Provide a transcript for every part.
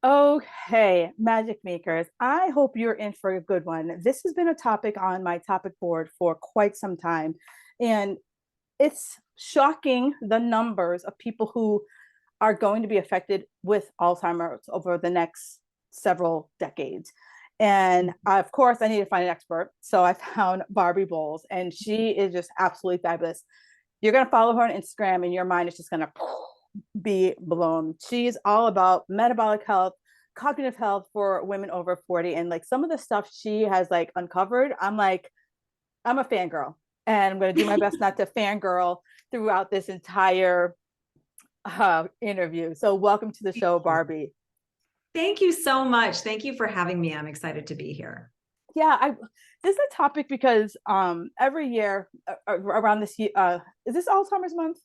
Okay, magic makers. I hope you're in for a good one. This has been a topic on my topic board for quite some time, and it's shocking the numbers of people who are going to be affected with Alzheimer's over the next several decades. And of course, I need to find an expert. So I found Barbie Boules, and she is just absolutely fabulous. You're going to follow her on Instagram, and your mind is just going to be blown. She's all about metabolic health, cognitive health for women over 40. And like some of the stuff she has like uncovered, I'm a fangirl. And I'm going to do my best not to fangirl throughout this entire interview. So welcome to the show, Barbie. Thank you so much. Thank you for having me. I'm excited to be here. Yeah, this is a topic because every year around this year, is this Alzheimer's month?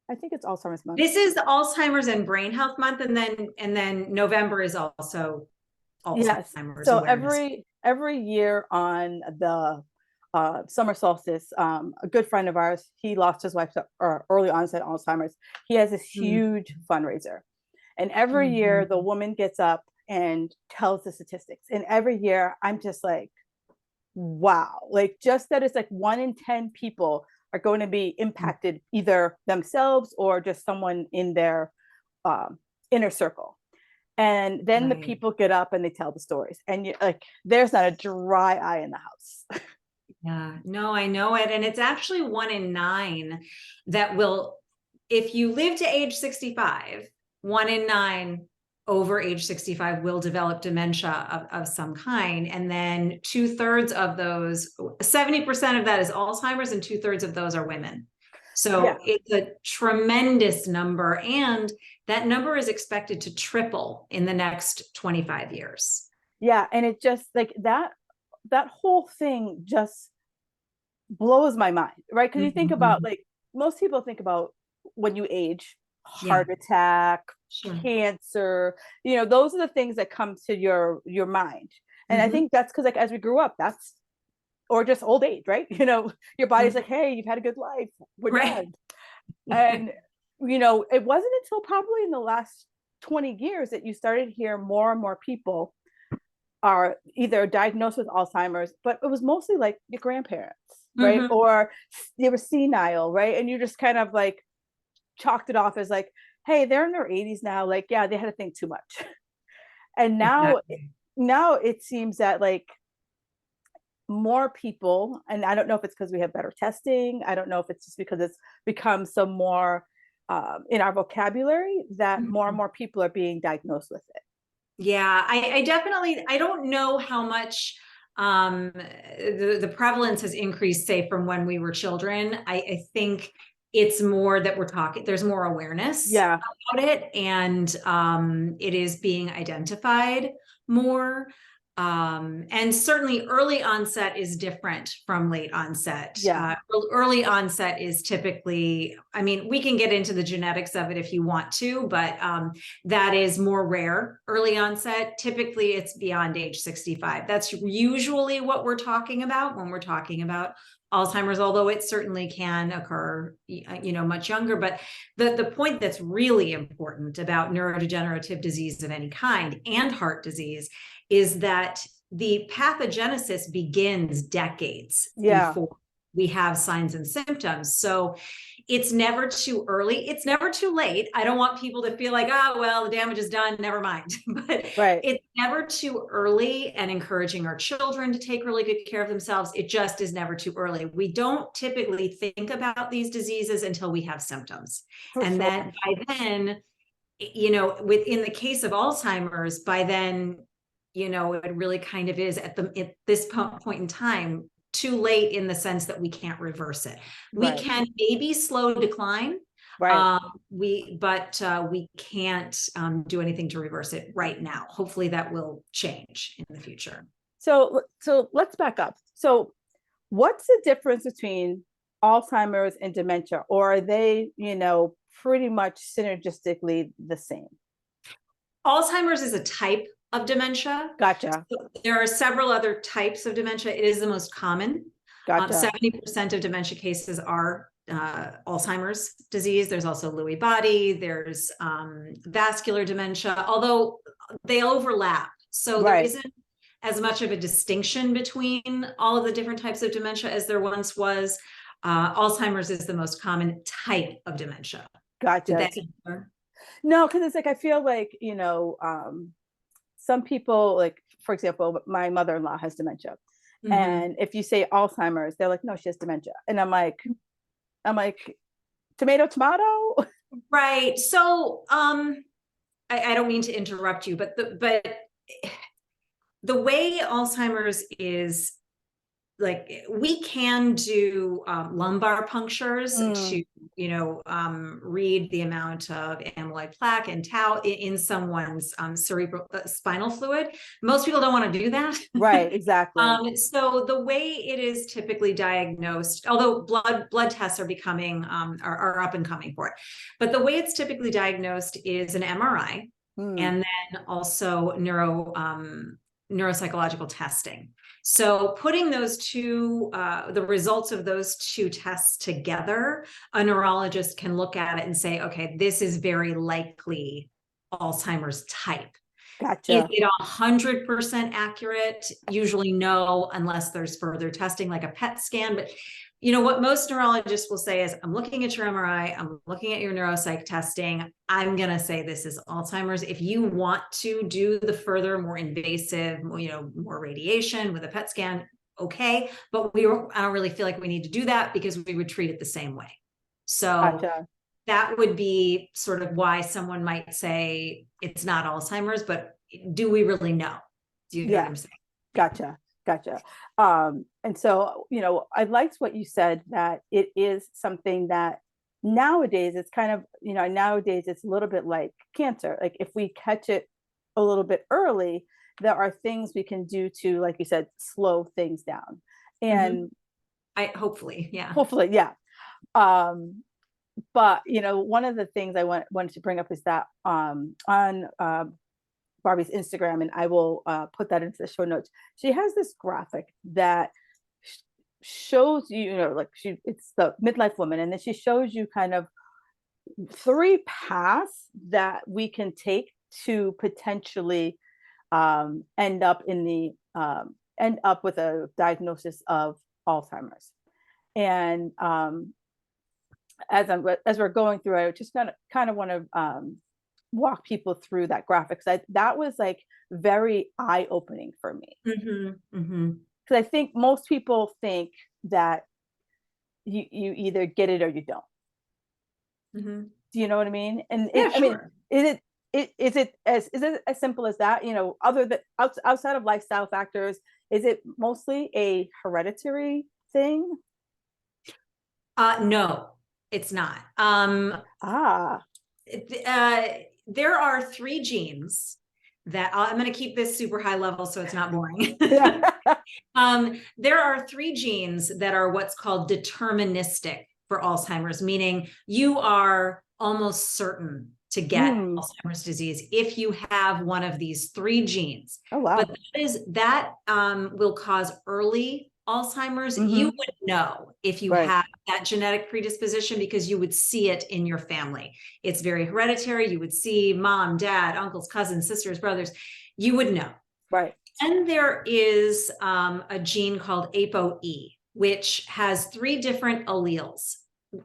I think it's Alzheimer's month. This is Alzheimer's and Brain Health Month, and then November is also Yes. Alzheimer's So awareness. every year on the summer solstice, a good friend of ours, he lost his wife to early onset Alzheimer's. He has this huge fundraiser, and every year the woman gets up and tells the statistics. And every year I'm just like, wow, like just that it's like 1 in 10 people are going to be impacted, either themselves or just someone in their inner circle. And then the people get up and they tell the stories, and you like there's not a dry eye in the house. Yeah, no, I know it. And it's actually 1 in 9 that will, if you live to age 65, 1 in 9 over age 65 will develop dementia of some kind. And then 2/3 of those, 70% of that is Alzheimer's, and 2/3 of those are women. So Yeah. it's a tremendous number. And that number is expected to triple in the next 25 years. Yeah. And it just like that whole thing just blows my mind, right? Because you think about like most people think about when you age, heart attack, cancer, those are the things that come to your mind. And I think that's because like as we grew up, that's or just old age, right? Your body's like, hey, you've had a good life, we're done. And it wasn't until probably in the last 20 years that you started to hear more and more people are either diagnosed with Alzheimer's, but it was mostly like your grandparents, right? Or they were senile, right? And you just kind of like chalked it off as like, hey, they're in their 80s now. Like, yeah, they had to think too much. And now it seems that like more people, and I don't know if it's because we have better testing. I don't know if it's just because it's become some more in our vocabulary that more and more people are being diagnosed with it. Yeah, I definitely, I don't know how much the prevalence has increased, say, from when we were children. I think it's more that we're talking, there's more awareness about it, and it is being identified more. And certainly early onset is different from late onset. Early onset is typically, I mean, we can get into the genetics of it if you want to, but that is more rare. Early onset, typically it's beyond age 65. That's usually what we're talking about when we're talking about Alzheimer's, although it certainly can occur, much younger. But the point that's really important about neurodegenerative disease of any kind and heart disease is that the pathogenesis begins decades before we have signs and symptoms. So it's never too early. It's never too late. I don't want people to feel like, oh, well, the damage is done, never mind. But it's never too early, and encouraging our children to take really good care of themselves. It just is never too early. We don't typically think about these diseases until we have symptoms. And then by then, within the case of Alzheimer's, by then, it really kind of is at this point in time, too late in the sense that we can't reverse it. We can maybe slow decline, we can't do anything to reverse it right now. Hopefully that will change in the future. So let's back up. So what's the difference between Alzheimer's and dementia, or are they, pretty much synergistically the same? Alzheimer's is a type of dementia. Gotcha. So there are several other types of dementia. It is the most common. Gotcha. 70% of dementia cases are Alzheimer's disease. There's also Lewy body. There's vascular dementia. Although they overlap. So there Right. isn't as much of a distinction between all of the different types of dementia as there once was. Alzheimer's is the most common type of dementia. Did Gotcha. that answer? No, because it's like I feel like, some people, like, for example, my mother-in-law has dementia. Mhm. And if you say Alzheimer's, they're like, no, she has dementia. And I'm like, tomato, tomato. Right. So, I don't mean to interrupt you, but the way Alzheimer's is, like, we can do lumbar punctures Mm, to, read the amount of amyloid plaque and tau in someone's cerebral spinal fluid. Most people don't want to do that. right, exactly. So the way it is typically diagnosed, although blood tests are becoming are up and coming for it, but the way it's typically diagnosed is an MRI, Mm, and then also neuropsychological testing. So putting those two, the results of those two tests together, a neurologist can look at it and say, okay, this is very likely Alzheimer's type. Is gotcha. it 100% accurate? Usually no, unless there's further testing like a PET scan. But what most neurologists will say is, I'm looking at your MRI, I'm looking at your neuropsych testing, I'm going to say this is Alzheimer's. If you want to do the further, more invasive, more radiation with a PET scan, okay. But I don't really feel like we need to do that because we would treat it the same way. So Gotcha. that would be sort of why someone might say it's not Alzheimer's, but do we really know? Do you know what Yeah. I'm saying? Yeah. Gotcha. Gotcha. And so, I liked what you said, that it is something that nowadays it's kind of, nowadays it's a little bit like cancer. Like if we catch it a little bit early, there are things we can do to, like you said, slow things down. Mhm. And Hopefully, yeah. hopefully, yeah. Um, but one of the things I wanted to bring up is that on Barbie's Instagram, and I will put that into the show notes. She has this graphic that shows like it's the midlife woman, and then she shows you kind of 3 paths that we can take to potentially end up end up with a diagnosis of Alzheimer's. And as we're going through, I just kind of want to walk people through that graphic. That was like very eye opening for me, Mhm, mhm. because I think most people think that you either get it or you don't. Mhm. Do you know what I mean? And Yeah, I mean, sure. is it as simple as that? Other than outside of lifestyle factors, is it mostly a hereditary thing? No, it's not. Ah, There are 3 genes that I'm going to keep this super high level so it's not boring. yeah. There are 3 genes that are what's called deterministic for Alzheimer's, meaning you are almost certain to get Mm. Alzheimer's disease if you have one of these 3 genes. Oh But wow. that will cause early Alzheimer's. You Mm-hmm. would know if you Right. have that genetic predisposition because you would see it in your family. It's very hereditary. You would see mom, dad, uncles, cousins, sisters, brothers. You would know. Right. And there is a gene called ApoE, which has 3 different alleles,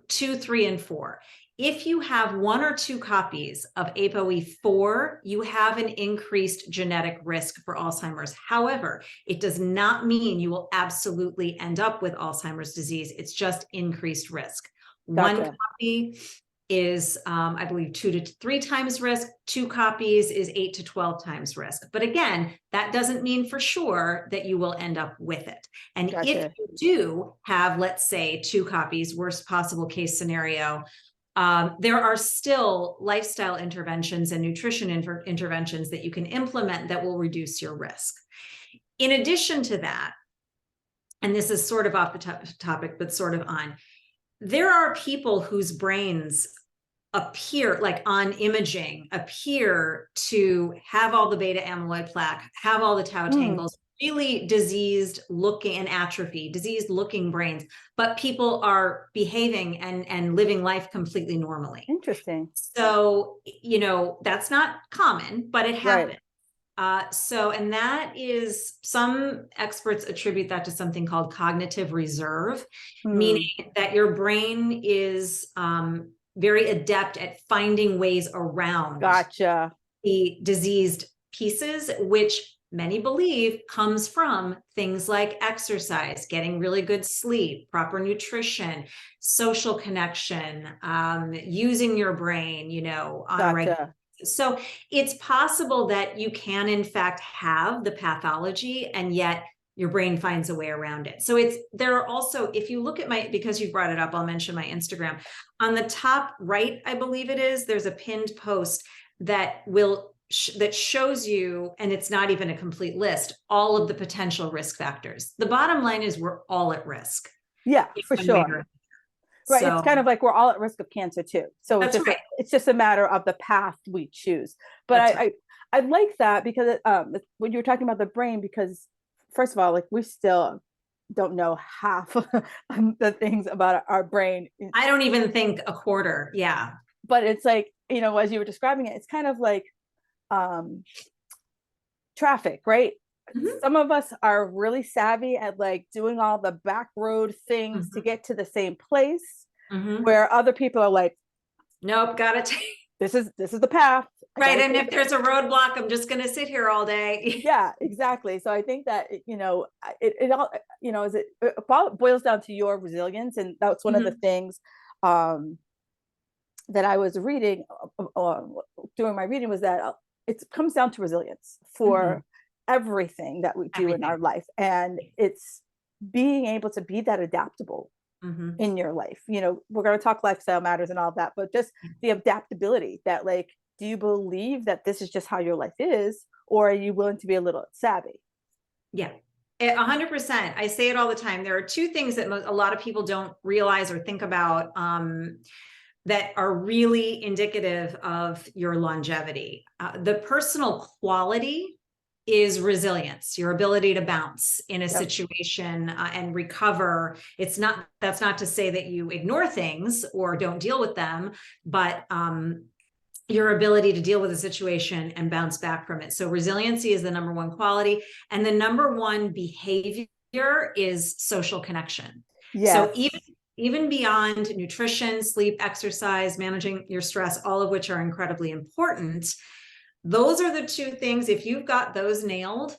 2, 3, and 4. If you have 1 or 2 copies of ApoE4, you have an increased genetic risk for Alzheimer's. However, it does not mean you will absolutely end up with Alzheimer's disease. It's just increased risk. One Gotcha. copy is, I believe, 2 to 3 times risk. 2 copies is 8 to 12 times risk. But again, that doesn't mean for sure that you will end up with it. And if Gotcha. you do have, let's say, 2 copies, worst possible case scenario, there are still lifestyle interventions and nutrition interventions that you can implement that will reduce your risk. In addition to that, and this is sort of off the topic, but sort of on, there are people whose brains appear, like on imaging, appear to have all the beta amyloid plaque, have all the tau Mm. tangles, really diseased looking and atrophy, diseased looking brains, but people are behaving and living life completely normally. Interesting. So, that's not common, but it Right. happens. And that is, some experts attribute that to something called cognitive reserve, meaning that your brain is very adept at finding ways around Gotcha. the diseased pieces, which many believe comes from things like exercise, getting really good sleep, proper nutrition, social connection, using your brain, on a regular. Gotcha. So it's possible that you can, in fact, have the pathology, and yet your brain finds a way around it. So there are also, if you look at because you brought it up, I'll mention my Instagram. On the top right, I believe it is, there's a pinned post that that shows you, and it's not even a complete list, all of the potential risk factors. The bottom line is we're all at risk. Yeah, for sure. Right. It's kind of like we're all at risk of cancer too. So it's just a matter of the path we choose. But I like that because when you were talking about the brain, because first of all, like we still don't know half of the things about our brain. I don't even think a quarter. Yeah. But it's like, as you were describing it, it's kind of like traffic, right? Some of us are really savvy at like doing all the back road things to get to the same place, where other people are like, nope, gotta take this is the path, right? And if there's a roadblock, I'm just gonna sit here all day. Yeah, exactly. So I think that it all it boils down to your resilience, and that's one of the things that I was reading during my reading, was that it comes down to resilience for everything that we do in our life. And it's being able to be that adaptable in your life. We're going to talk lifestyle matters and all of that, but just the adaptability that, like, do you believe that this is just how your life is, or are you willing to be a little savvy? Yeah. 100%. I say it all the time. There are two things that a lot of people don't realize or think about that are really indicative of your longevity. The personal quality is resilience, your ability to bounce in a situation and recover. That's not to say that you ignore things or don't deal with them, but your ability to deal with a situation and bounce back from it. So resiliency is the number one quality. And the number one behavior is social connection. Yes. So even beyond nutrition, sleep, exercise, managing your stress, all of which are incredibly important, those are the two things. If you've got those nailed,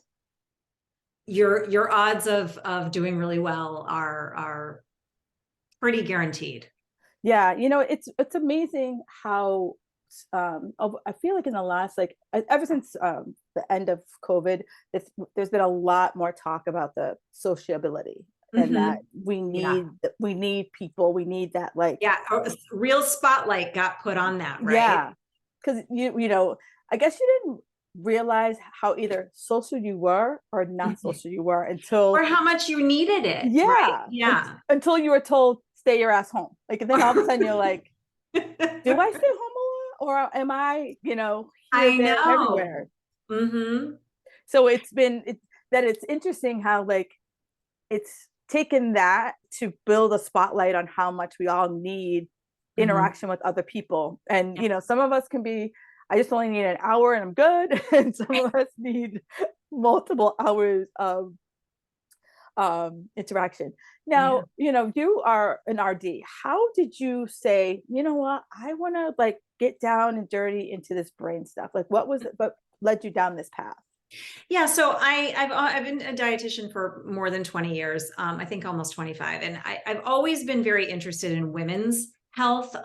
your odds of doing really well are pretty guaranteed. Yeah, it's amazing how I feel like in the last, like, ever since the end of COVID, there's been a lot more talk about the sociability, and that we need people, we need that, like, a real spotlight got put on that, right? Yeah, because I guess you didn't realize how either social you were or not social you were or how much you needed it. Yeah, right? Yeah. Until you were told stay your ass home. Like, and then all of a sudden you're like, do I stay home a lot, or am I, I know everywhere? So it's interesting how, like, it's taken that to build a spotlight on how much we all need interaction with other people. And some of us can be, I just only need an hour and I'm good, and some of us need multiple hours of interaction. Now, you are an RD. How did you say, what, I want to, like, get down and dirty into this brain stuff? Like, what led you down this path? Yeah, so I've been a dietitian for more than 20 years. I think almost 25, and I've always been very interested in women's health.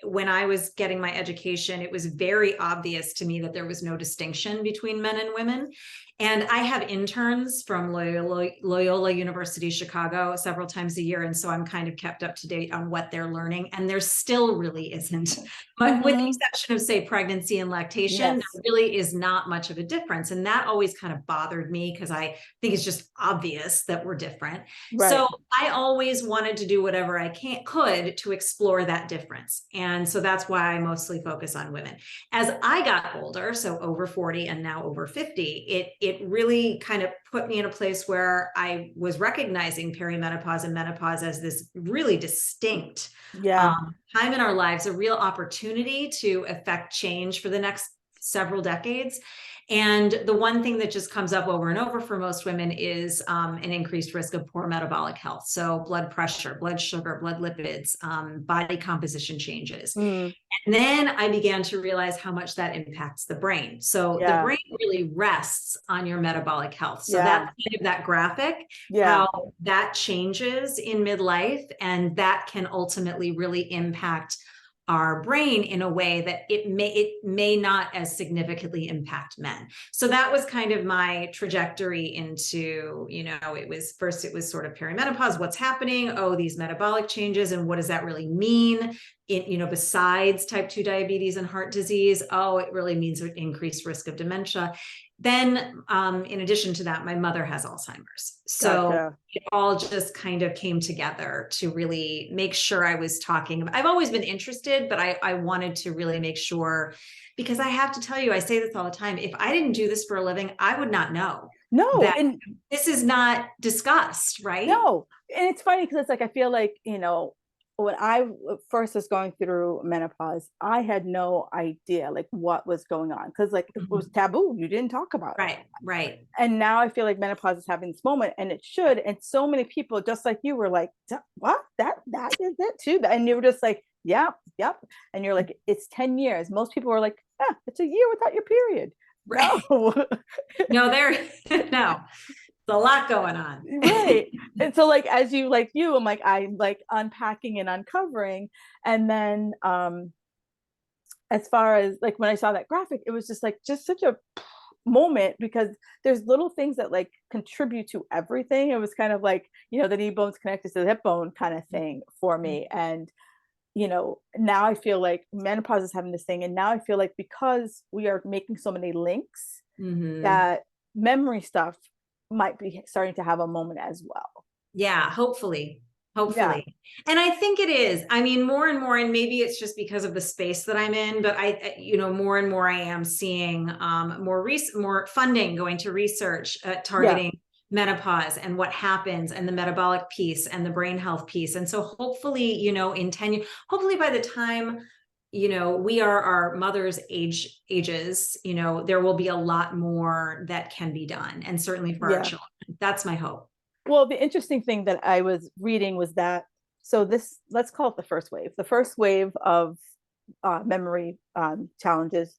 When I was getting my education, it was very obvious to me that there was no distinction between men and women. And I have interns from Loyola University, Chicago, several times a year. And so I'm kind of kept up to date on what they're learning. And there still really isn't, but with the exception of, say, pregnancy and lactation, there really is not much of a difference. And that always kind of bothered me, because I think it's just obvious that we're different. Right. So I always wanted to do whatever I could to explore that difference. And so that's why I mostly focus on women. As I got older, so over 40 and now over 50, it really kind of put me in a place where I was recognizing perimenopause and menopause as this really distinct time in our lives, a real opportunity to affect change for the next several decades. And the one thing that just comes up over and over for most women is an increased risk of poor metabolic health. So blood pressure, blood sugar, blood lipids, body composition changes. Mm. And then I began to realize how much that impacts the brain. So the brain really rests on your metabolic health. So that's kind of that graphic, how that changes in midlife, and that can ultimately really impact our brain in a way that it may not as significantly impact men. So that was kind of my trajectory into, it was sort of perimenopause, what's happening, these metabolic changes, and what does that really mean? Besides type 2 diabetes and heart disease, it really means an increased risk of dementia. Then, in addition to that, my mother has Alzheimer's. So it all just kind of came together to really make sure I was talking. I've always been interested, but I wanted to really make sure, because I have to tell you, I say this all the time. If I didn't do this for a living, I would not know. No, that and this is not discussed, right? No, and it's funny because it's like, I feel like, when I first was going through menopause, I had no idea like what was going on, because like it was taboo. You didn't talk about it. Right. And now I feel like menopause is having this moment, and it should. And so many people, just like you, were like, what? That is it too. And you were just like, yep. And you're like, it's 10 years. Most people were like, it's a year without your period. Right. No. No. A lot going on. Right. And so like, as you I'm like unpacking and uncovering. And then as far as like when I saw that graphic, it was just such a moment, because there's little things that like contribute to everything. It was kind of like, the knee bone's connected to the hip bone kind of thing for me. And now I feel like menopause is having this thing, and now I feel like because we are making so many links, that memory stuff might be starting to have a moment as well. Yeah, hopefully. And I think it is. I mean, more and more, and maybe it's just because of the space that I'm in, but more and more I am seeing more funding going to research targeting menopause and what happens, and the metabolic piece and the brain health piece. And so hopefully, in 10 years, hopefully by the time we are our mother's ages, there will be a lot more that can be done. And certainly for our children. That's my hope. Well, the interesting thing that I was reading was that, so let's call it the first wave. The first wave of memory challenges,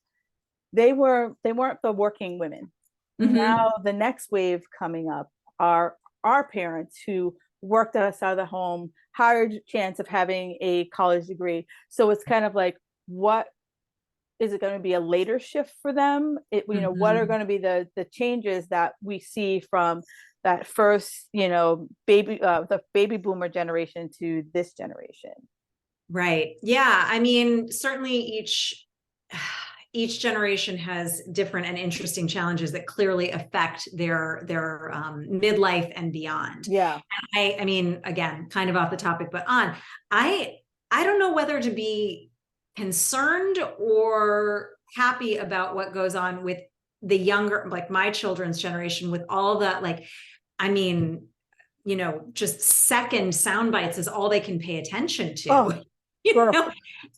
they weren't the working women. Now the next wave coming up are our parents who worked outside of the home, higher chance of having a college degree. So it's kind of like, what is it going to be a later shift for them? What are going to be the changes that we see from that first, the baby boomer generation to this generation? Right. Yeah. I mean, certainly each generation has different and interesting challenges that clearly affect their midlife and beyond. Yeah. I mean, again, kind of off the topic, but I don't know whether to be concerned or happy about what goes on with the younger, like my children's generation, with all that, like, I mean, just second sound bites is all they can pay attention to.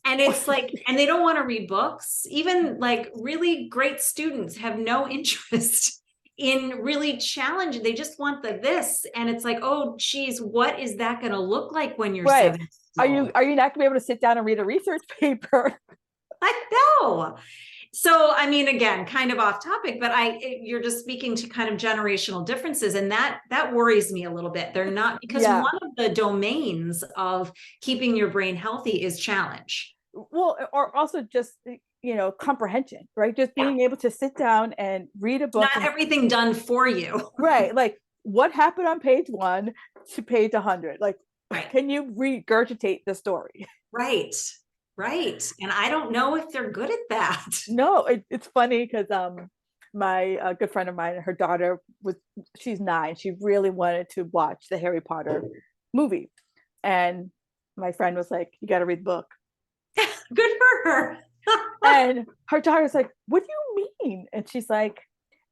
And it's like, and they don't want to read books. Even like really great students have no interest in really challenging. They just want this. And it's like, oh, geez, what is that going to look like when you're 7? Are you not going to be able to sit down and read a research paper? I know. So, I mean, again, kind of off topic, but you're just speaking to kind of generational differences. And that worries me a little bit. They're not, because one of the domains of keeping your brain healthy is challenge. Well, or also just, comprehension, right? Just being able to sit down and read a book. Not everything done for you. Right. Like, what happened on page 1 to page 100? Like, can you regurgitate the story? Right. And I don't know if they're good at that. No, it's funny because my good friend of mine, her daughter she's 9. She really wanted to watch the Harry Potter movie. And my friend was like, you got to read the book. Good for her. And her daughter's like, what do you mean? And she's like,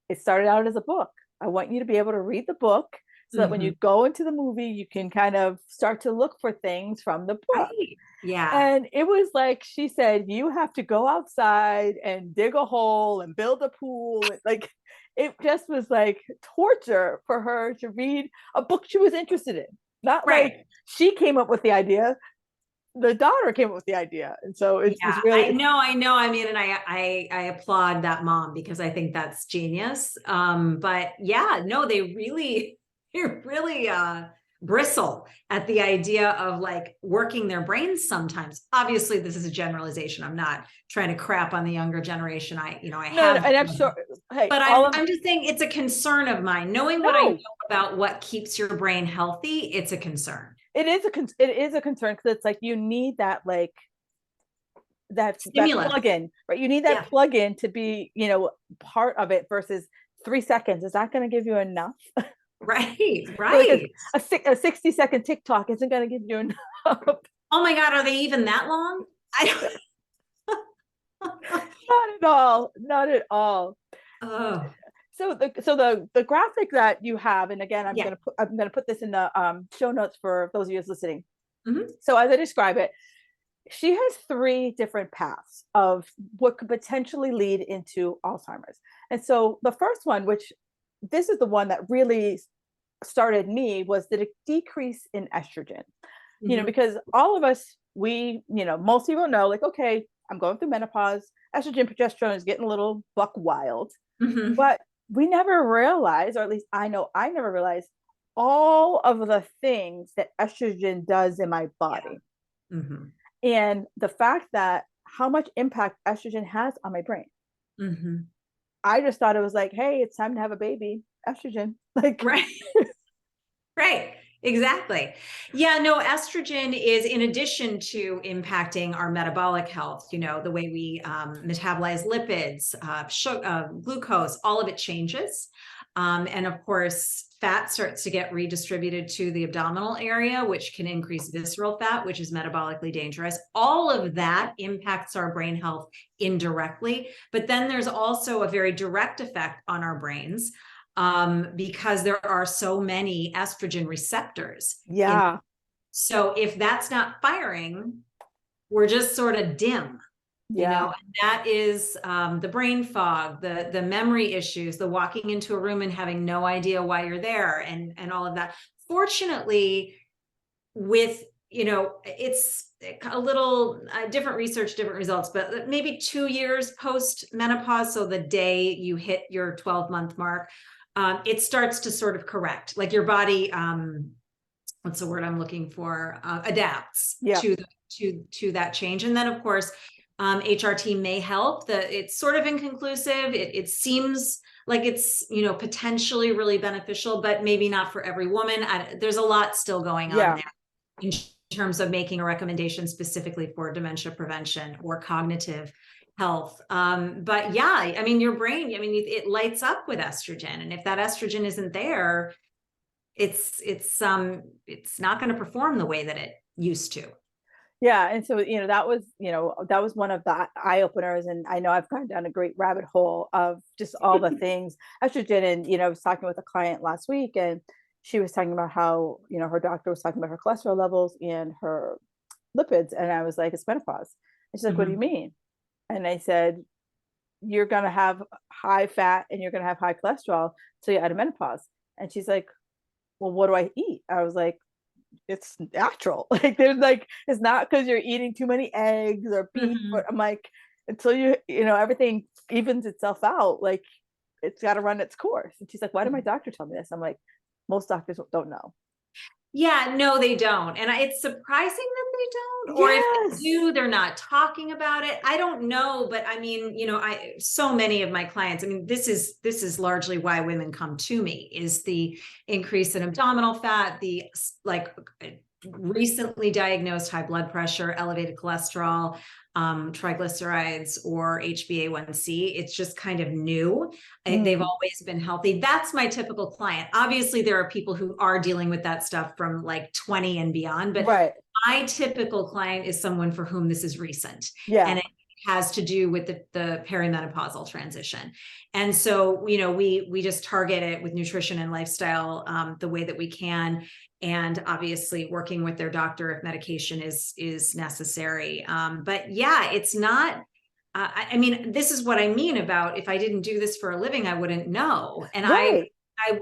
it started out as a book. I want you to be able to read the book so that when you go into the movie, you can kind of start to look for things from the book. Right. Yeah. And it was like, she said, you have to go outside and dig a hole and build a pool. Like, it just was like torture for her to read a book she was interested in. Not Right. like she came up with the idea, the daughter came up with the idea. And so it's really, I know. I mean, and I applaud that mom, because I think that's genius. But yeah, no, they really bristle at the idea of like working their brains sometimes. Obviously, this is a generalization. I'm not trying to crap on the younger generation. I no, have, and I'm sure, hey, but I'm just saying it's a concern of mine. Knowing what I know about what keeps your brain healthy, it's a concern. it is a concern, because it's like you need that, like that plug-in, right? You need that plug-in to be, part of it, versus 3 seconds. Is that going to give you enough? Right. Like a 60-second TikTok isn't going to give you enough. Oh my God, are they even that long? Not at all. Oh. So the graphic that you have, and again, I'm gonna put this in the show notes for those of you listening. So as I describe it, she has 3 different paths of what could potentially lead into Alzheimer's. And so the first one, which this is the one that really started me, was the decrease in estrogen. Because all of us, most people know, like, okay, I'm going through menopause, estrogen, progesterone is getting a little buck wild. But we never realize, or at least I know I never realized, all of the things that estrogen does in my body. And the fact that how much impact estrogen has on my brain. I just thought it was like, hey, it's time to have a baby. Estrogen. Like, right. Right. Exactly. Yeah, no, estrogen is, in addition to impacting our metabolic health, the way we metabolize lipids, glucose, all of it changes. And of course, fat starts to get redistributed to the abdominal area, which can increase visceral fat, which is metabolically dangerous. All of that impacts our brain health indirectly. But then there's also a very direct effect on our brains, because there are so many estrogen receptors. Yeah. So if that's not firing, we're just sort of dim. And that is the brain fog, the memory issues, the walking into a room and having no idea why you're there, and all of that. Fortunately, with, it's a little different research, different results, but maybe 2 years post menopause, so the day you hit your 12-month mark, it starts to sort of correct, like your body, what's the word I'm looking for, adapts to that change. And then of course, HRT may help. It's sort of inconclusive. It seems like it's, potentially really beneficial, but maybe not for every woman. There's a lot still going on there in terms of making a recommendation specifically for dementia prevention or cognitive health. But yeah, I mean, your brain, it lights up with estrogen. And if that estrogen isn't there, it's not going to perform the way that it used to. Yeah. And so, that was one of the eye openers. And I know I've gone down a great rabbit hole of just all the things estrogen. And, I was talking with a client last week, and she was talking about how, her doctor was talking about her cholesterol levels and her lipids. And I was like, it's menopause. And she's like, what do you mean? And I said, you're going to have high fat and you're going to have high cholesterol till you're out of menopause. And she's like, well, what do I eat? I was like, it's natural. Like, there's like, it's not because you're eating too many eggs or beef. But I'm like, until everything evens itself out, like, it's got to run its course. And she's like, why did my doctor tell me this? I'm like, most doctors don't know. Yeah, no, they don't. And it's surprising that they don't, or if they do, they're not talking about it. I don't know, but I mean, so many of my clients, this is largely why women come to me, is the increase in abdominal fat, the recently diagnosed high blood pressure, elevated cholesterol, triglycerides, or HbA1c. It's just kind of new. They've always been healthy. That's my typical client. Obviously, there are people who are dealing with that stuff from like 20 and beyond, but my typical client is someone for whom this is recent. And it has to do with the perimenopausal transition. And so, you know, we just target it with nutrition and lifestyle the way that we can. And obviously working with their doctor if medication is necessary. But yeah, it's not, I mean, this is what I mean about if I didn't do this for a living, I wouldn't know. And Right.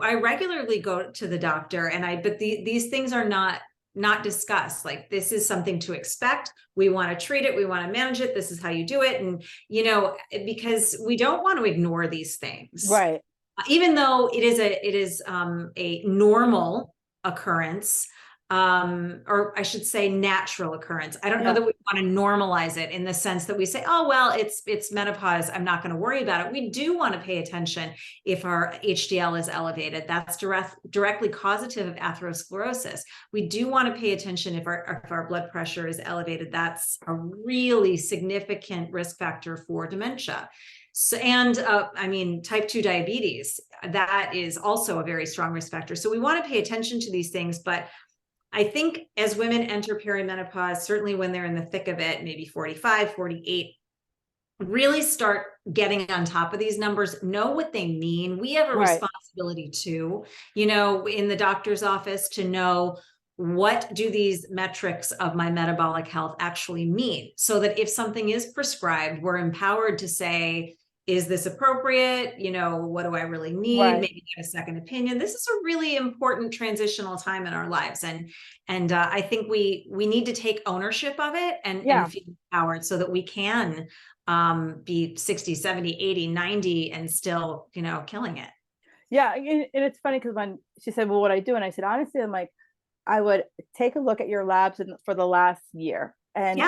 I regularly go to the doctor but these things are not discussed. Like, this is something to expect. We want to treat it. We want to manage it. This is how you do it. And, you know, because we don't want to ignore these things, Right. even though it is a normal occurrence, or I should say natural occurrence. I don't know that we want to normalize it in the sense that we say, oh, well, it's menopause, I'm not going to worry about it. We do want to pay attention if our HDL is elevated. That's directly causative of atherosclerosis. We do want to pay attention if our blood pressure is elevated. That's a really significant risk factor for dementia. So, and I mean, type 2 diabetes, that is also a very strong risk factor. So we want to pay attention to these things, but I think as women enter perimenopause, certainly when they're in the thick of it, maybe 45, 48, really start getting on top of these numbers, know what they mean. We have a responsibility too, you know, in the doctor's office to know, what do these metrics of my metabolic health actually mean? So that if something is prescribed, we're empowered to say, is this appropriate? You know, what do I really need? Maybe get a second opinion. This is a really important transitional time in our lives. And I think we need to take ownership of it and feel empowered so that we can be 60, 70, 80, 90 and still, you know, killing it. Yeah. And it's funny because when she said, well, what I do, and I said, honestly, I'm like, I would take a look at your labs for the last year and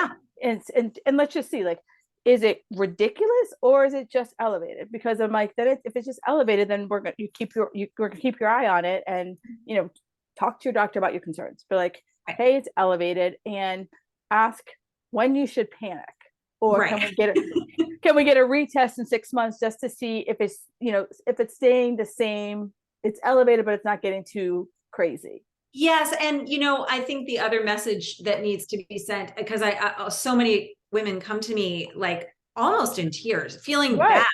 let's just see, like, is it ridiculous or is it just elevated? Because I'm like, if it's just elevated, then we're going to keep your eye on it and, you know, talk to your doctor about your concerns. But like, hey, it's elevated, and ask when you should panic, or can we get a retest in 6 months just to see if it's, you know, if it's staying the same, it's elevated, but it's not getting too crazy. Yes. And, you know, I think the other message that needs to be sent, because so many women come to me like almost in tears, feeling bad.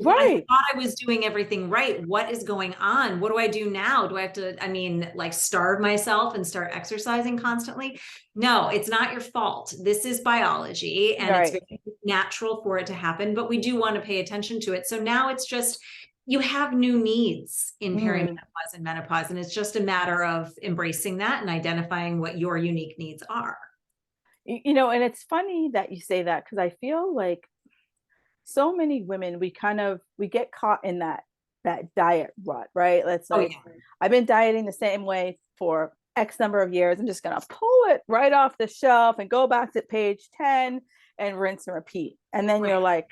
I thought I was doing everything right. What is going on? What do I do now? Do I have to, I mean, like, starve myself and start exercising constantly? No, it's not your fault. This is biology, and it's very natural for it to happen, but we do want to pay attention to it. So now it's just, you have new needs in perimenopause and menopause, and it's just a matter of embracing that and identifying what your unique needs are. You know, and it's funny that you say that, because I feel like so many women, we get caught in that diet rut, right? Let's like, I've been dieting the same way for X number of years. I'm just going to pull it right off the shelf and go back to page 10 and rinse and repeat. And then you're like,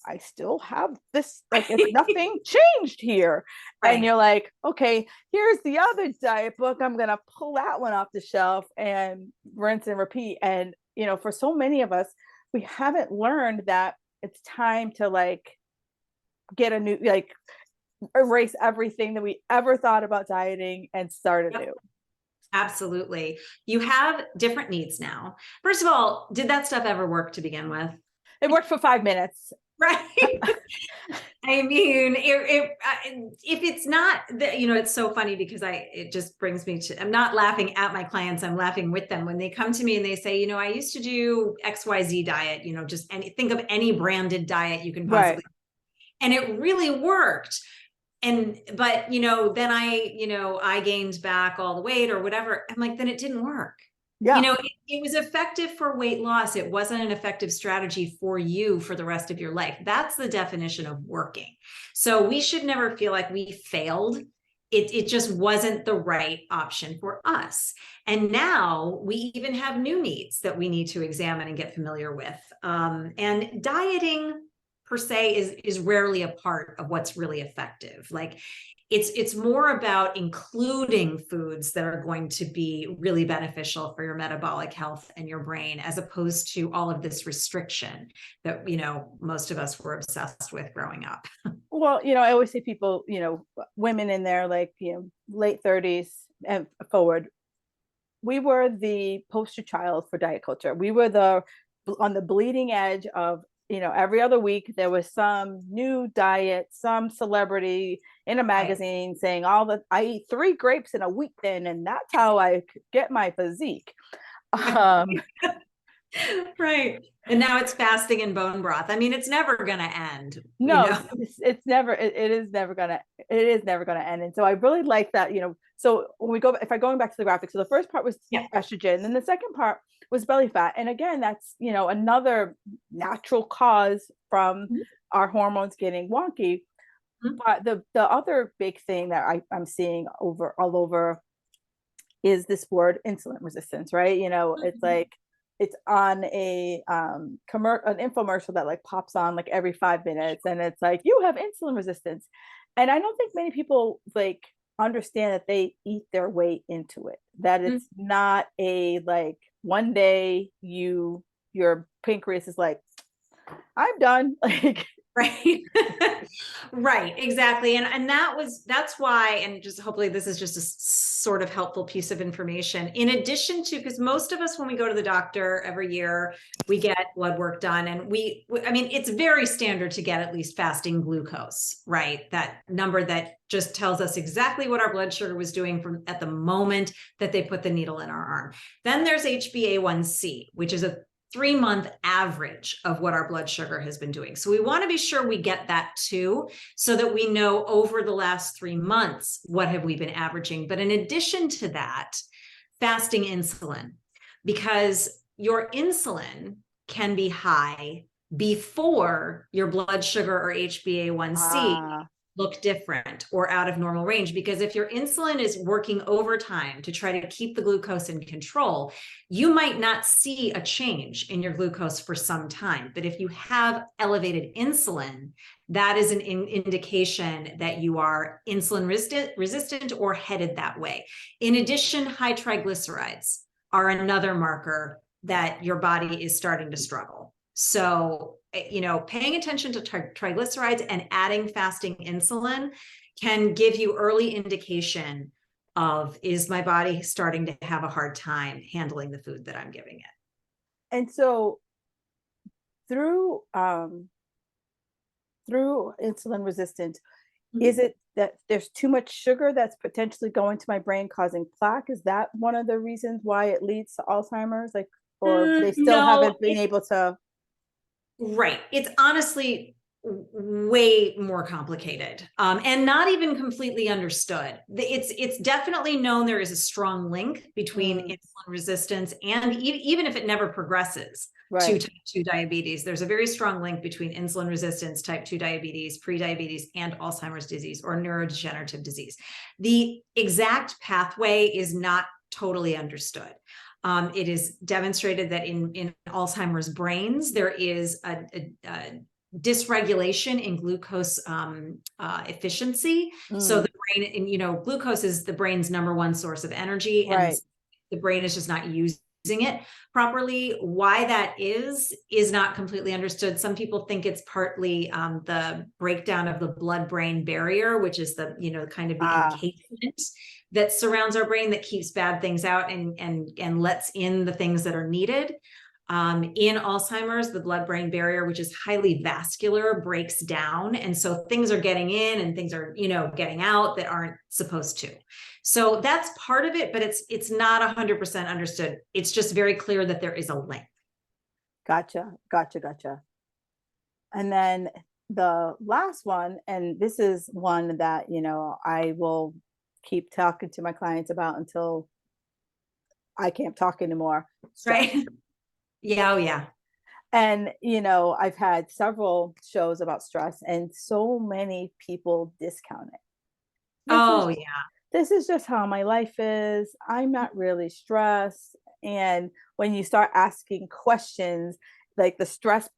I still have this, like, if nothing changed here. And you're like, okay, here's the other diet book. I'm going to pull that one off the shelf and rinse and repeat. And, you know, for so many of us, we haven't learned that it's time to like get a new, like, erase everything that we ever thought about dieting and start anew. Absolutely. You have different needs now. First of all, did that stuff ever work to begin with? It worked for 5 minutes. Right. I mean, if it's not, you know, it's so funny because it just brings me to, I'm not laughing at my clients, I'm laughing with them when they come to me and they say, you know, I used to do XYZ diet, you know, just think of any branded diet you can possibly, and it really worked. But, you know, then I gained back all the weight or whatever. I'm like, then it didn't work. You know, it was effective for weight loss. It wasn't an effective strategy for you for the rest of your life. That's the definition of working. So we should never feel like we failed. It just wasn't the right option for us. And now we even have new needs that we need to examine and get familiar with. And dieting per se is rarely a part of what's really effective. Like, it's more about including foods that are going to be really beneficial for your metabolic health and your brain, as opposed to all of this restriction that, you know, most of us were obsessed with growing up. Well, you know, I always say people, you know, women in their, like, you know, late 30s and forward, we were the poster child for diet culture. We were on the bleeding edge of every other week there was some new diet, some celebrity in a magazine saying I eat 3 grapes in a week then, and that's how I get my physique. Right. And now it's fasting and bone broth. I mean, it's never going to end. No, it's never, it is never gonna end. And so I really like that, so if I going back to the graphic, so the first part was estrogen, and the second part was belly fat. And again, that's, another natural cause from our hormones getting wonky. But the other big thing that I'm seeing all over is this word insulin resistance, right? It's like, it's on an infomercial that like pops on like every 5 minutes, and it's like, you have insulin resistance. And I don't think many people like understand that they eat their way into it, that it's not a like one day your pancreas is like, I'm done. Like, right. Right, exactly. And that's why, and just hopefully this is just a sort of helpful piece of information, in addition to, because most of us, when we go to the doctor every year, we get blood work done, and I mean, it's very standard to get at least fasting glucose, right? That number that just tells us exactly what our blood sugar was doing from at the moment that they put the needle in our arm. Then there's HbA1c, which is a 3-month average of what our blood sugar has been doing. So we want to be sure we get that too, so that we know over the last 3 months, what have we been averaging. But in addition to that, fasting insulin, because your insulin can be high before your blood sugar or HbA1c look different or out of normal range. Because if your insulin is working overtime to try to keep the glucose in control, you might not see a change in your glucose for some time. But if you have elevated insulin, that is an indication that you are insulin resistant or headed that way. In addition, high triglycerides are another marker that your body is starting to struggle. So, paying attention to triglycerides and adding fasting insulin can give you early indication of, is my body starting to have a hard time handling the food that I'm giving it? And so through insulin resistance, is it that there's too much sugar that's potentially going to my brain causing plaque? Is that one of the reasons why it leads to Alzheimer's? Like, or they still haven't been able to? Right. It's honestly way more complicated, and not even completely understood. It's definitely known there is a strong link between insulin resistance and even if it never progresses to type 2 diabetes, there's a very strong link between insulin resistance, type 2 diabetes, prediabetes, and Alzheimer's disease or neurodegenerative disease. The exact pathway is not totally understood. It is demonstrated that in Alzheimer's brains, there is a dysregulation in glucose efficiency. So the brain, and glucose is the brain's #1 source of energy, and the brain is just not using it properly. Why that is not completely understood. Some people think it's partly the breakdown of the blood-brain barrier, which is the kind of the encasement that surrounds our brain that keeps bad things out and lets in the things that are needed. In Alzheimer's, the blood-brain barrier, which is highly vascular, breaks down. And so things are getting in and things are, getting out that aren't supposed to. So that's part of it, but it's not 100% understood. It's just very clear that there is a link. Gotcha. And then the last one, and this is one that, I will keep talking to my clients about until I can't talk anymore. Stress. Right. Yeah. Oh, yeah. And, I've had several shows about stress, and so many people discount it. This is just how my life is. I'm not really stressed. And when you start asking questions, like the stress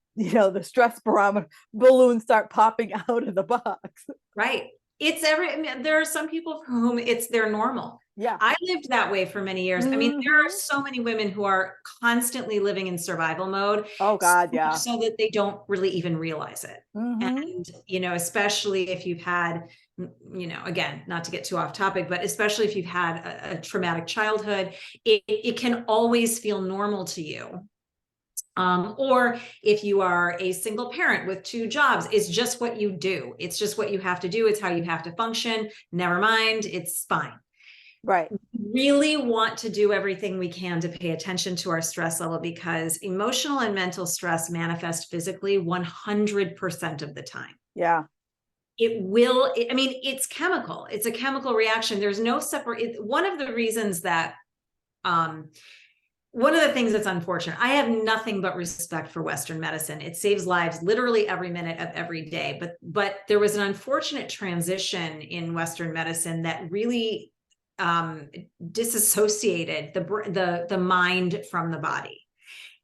barometer balloons start popping out of the box. Right. There are some people for whom it's their normal. Yeah. I lived that way for many years. I mean, there are so many women who are constantly living in survival mode. Oh God, yeah. So that they don't really even realize it. And, especially if you've had, again, not to get too off topic, but especially if you've had a traumatic childhood, it can always feel normal to you Or if you are a single parent with 2 jobs, it's just what you do. It's just what you have to do. It's how you have to function. Never mind, it's fine. Right. We really want to do everything we can to pay attention to our stress level, because emotional and mental stress manifest physically 100% of the time. Yeah. It will, I mean, it's chemical. It's a chemical reaction. There's no separate, one of the reasons that, one of the things that's unfortunate, I have nothing but respect for Western medicine. It saves lives literally every minute of every day. But there was an unfortunate transition in Western medicine that really disassociated the mind from the body.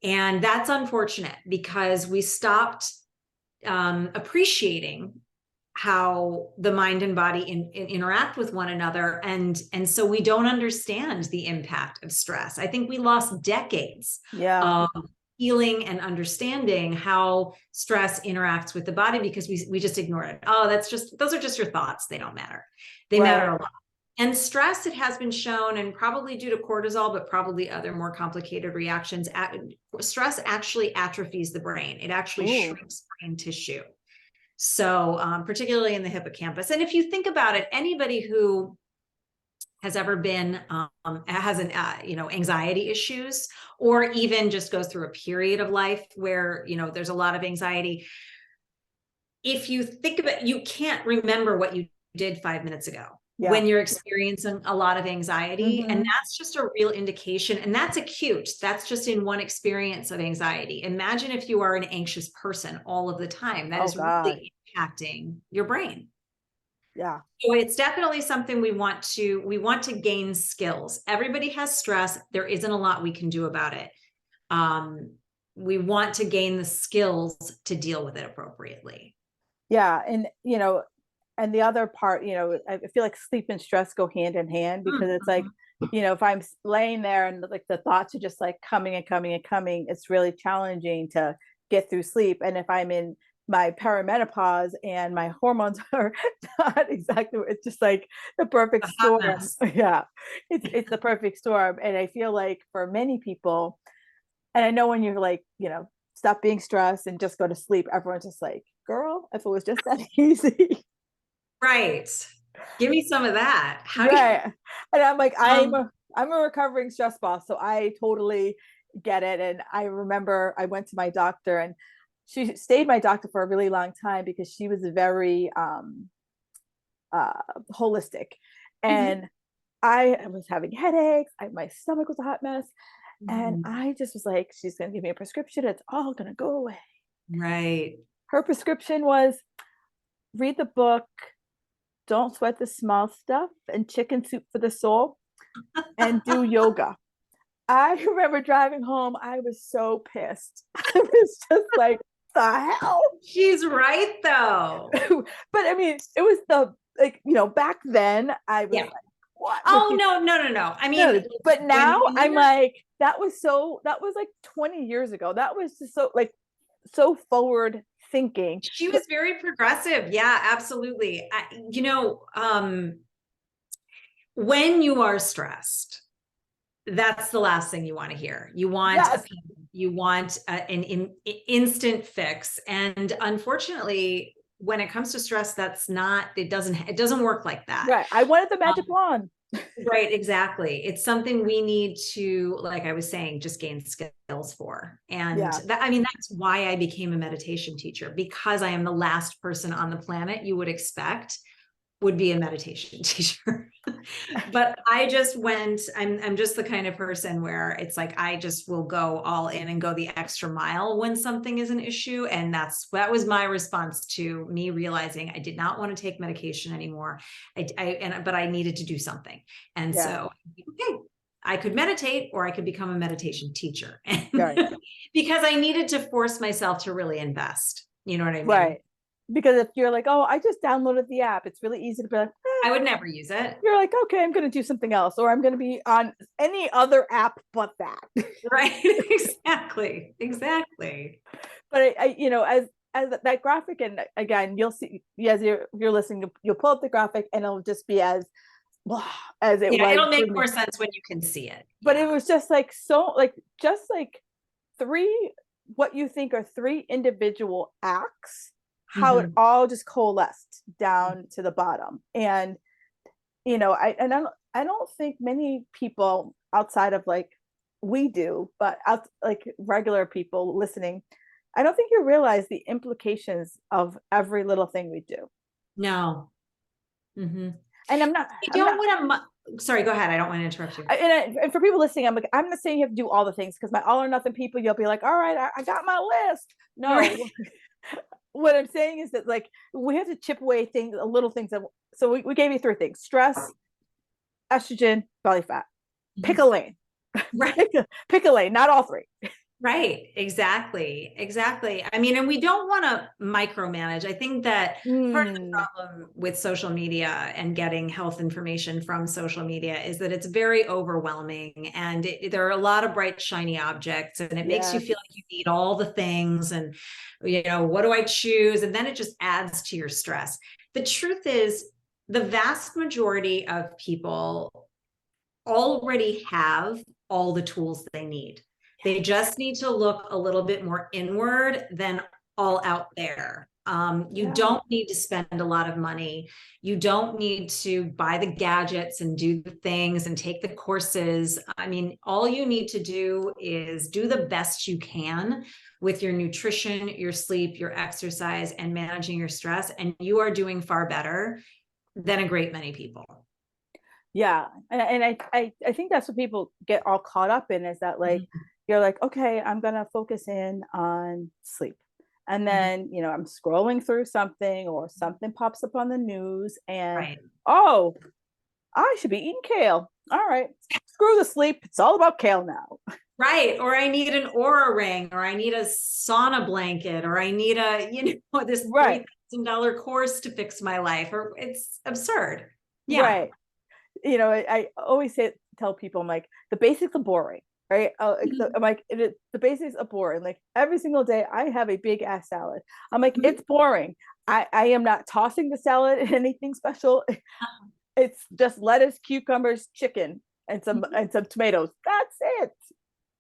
And that's unfortunate, because we stopped appreciating how the mind and body interact with one another. And so we don't understand the impact of stress. I think we lost decades of healing and understanding how stress interacts with the body, because we just ignored it. Oh, those are just your thoughts. They don't matter. They matter a lot. And stress, it has been shown, and probably due to cortisol, but probably other more complicated reactions, stress actually atrophies the brain. It actually shrinks brain tissue. So particularly in the hippocampus. And if you think about it, anybody who has ever been, has an, anxiety issues, or even just goes through a period of life where, there's a lot of anxiety. If you think about, you can't remember what you did 5 minutes ago. When you're experiencing a lot of anxiety. And that's just a real indication. And that's acute. That's just in one experience of anxiety. Imagine if you are an anxious person all of the time. That is really impacting your brain. Yeah. So it's definitely something we want to gain skills. Everybody has stress. There isn't a lot we can do about it. We want to gain the skills to deal with it appropriately. Yeah. And, and the other part, I feel like sleep and stress go hand in hand, because it's like, if I'm laying there and like the thoughts are just like coming and coming and coming, it's really challenging to get through sleep. And if I'm in my perimenopause and my hormones are not exactly, it's just like the perfect storm. Yeah. It's the perfect storm. And I feel like for many people, and I know when you're like, stop being stressed and just go to sleep, everyone's just like, girl, if it was just that easy. Right. Give me some of that. And I'm like, I'm a recovering stress boss, so I totally get it. And I remember I went to my doctor, and she stayed my doctor for a really long time, because she was very holistic. And I was having headaches. My stomach was a hot mess. And I just was like, she's going to give me a prescription. It's all going to go away. Right. Her prescription was read the book, Don't Sweat the Small Stuff, and Chicken Soup for the Soul, and do yoga. I remember driving home, I was so pissed. I was just like, the hell? She's right though. But I mean, it was back then I was like, what? Oh, no. I mean, but now I'm like, that was like 20 years ago. That was just so forward thinking. She was very progressive. Yeah, absolutely. When you are stressed, that's the last thing you want to hear. You want an instant fix. And unfortunately, when it comes to stress, it doesn't work like that. Right. I wanted the magic wand. Right, exactly. It's something we need to, like I was saying, just gain skills for. And that's why I became a meditation teacher, because I am the last person on the planet you would expect would be a meditation teacher. But I just I'm just the kind of person where it's like, I just will go all in and go the extra mile when something is an issue. And that was my response to me realizing I did not want to take medication anymore. But I needed to do something. And so, okay, I could meditate, or I could become a meditation teacher. Because I needed to force myself to really invest. You know what I mean? Right. Because if you're like, oh, I just downloaded the app, it's really easy to be like, I would never use it. You're like, okay, I'm going to do something else, or I'm going to be on any other app but that. Right. Exactly. But as that graphic, and again, you'll see, as you're listening, you'll pull up the graphic, and it'll just be as it was. It'll make more sense when you can see it. But it was just like, just like 3 what you think are three individual acts, how it Mhm. all just coalesced down to the bottom. And I don't think many people outside of like we do, but out like regular people listening, I don't think you realize the implications of every little thing we do. No. Mhm. And I'm not, You I'm don't not, want to, sorry, go ahead. I don't want to interrupt you. and for people listening, I'm not saying you have to do all the things, because my all or nothing people, you'll be like, all right, I got my list. Right. No, what I'm saying is that like we have to chip away things, little things that. So we gave you three things: stress, estrogen, belly fat. Pick a Mhm. lane. Right. Pick a lane, not all three. Right. Exactly. Exactly. I mean, and we don't want to micromanage. I think that part of the Mm, problem with social media and getting health information from social media is that it's very overwhelming, and there are a lot of bright, shiny objects, and it makes you yes. feel like you need all the things. And, what do I choose? And then it just adds to your stress. The truth is, the vast majority of people already have all the tools they need. They just need to look a little bit more inward than all out there. You Yeah. don't need to spend a lot of money. You don't need to buy the gadgets and do the things and take the courses. I mean, all you need to do is do the best you can with your nutrition, your sleep, your exercise, and managing your stress. And you are doing far better than a great many people. Yeah. And I think that's what people get all caught up in, is that like Mhm. you're like, okay, I'm gonna focus in on sleep. And Mhm. then, I'm scrolling through something, or something pops up on the news, and Right. oh, I should be eating kale. All right. Screw the sleep. It's all about kale now. Right. Or I need an aura ring, or I need a sauna blanket, or I need this Right. $3,000 course to fix my life. Or it's absurd. Yeah. Right. I always tell people, I'm like, the basics are boring, right? Mhm. I'm like, the basics are boring. Like every single day, I have a big ass salad. I'm like, Mhm. it's boring. I am not tossing the salad in anything special. It's just lettuce, cucumbers, chicken, and some tomatoes. That's it.